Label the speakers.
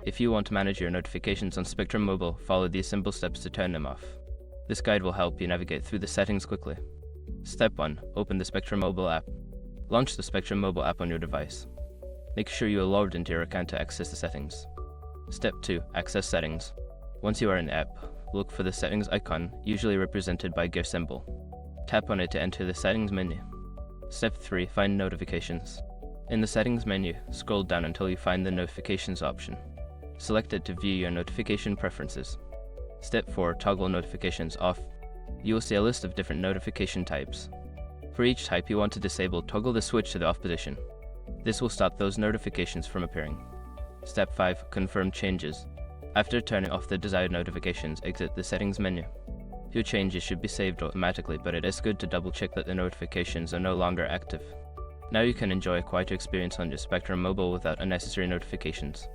Speaker 1: If you want to manage your notifications on Spectrum Mobile, follow these simple steps to turn them off. This guide will help you navigate through the settings quickly. Step 1. Open the Spectrum Mobile app. Launch the Spectrum Mobile app on your device. Make sure you are logged into your account to access the settings. Step 2. Access settings. Once you are in the app, look for the settings icon, usually represented by gear symbol. Tap on it to enter the settings menu. Step 3. Find notifications. In the settings menu, scroll down until you find the notifications option. Select it to view your notification preferences. Step 4. Toggle notifications off. You will see a list of different notification types. For each type you want to disable, toggle the switch to the off position. This will stop those notifications from appearing. Step 5. Confirm changes. After turning off the desired notifications, exit the settings menu. Your changes should be saved automatically, but it is good to double check that the notifications are no longer active. Now you can enjoy a quieter experience on your Spectrum Mobile without unnecessary notifications.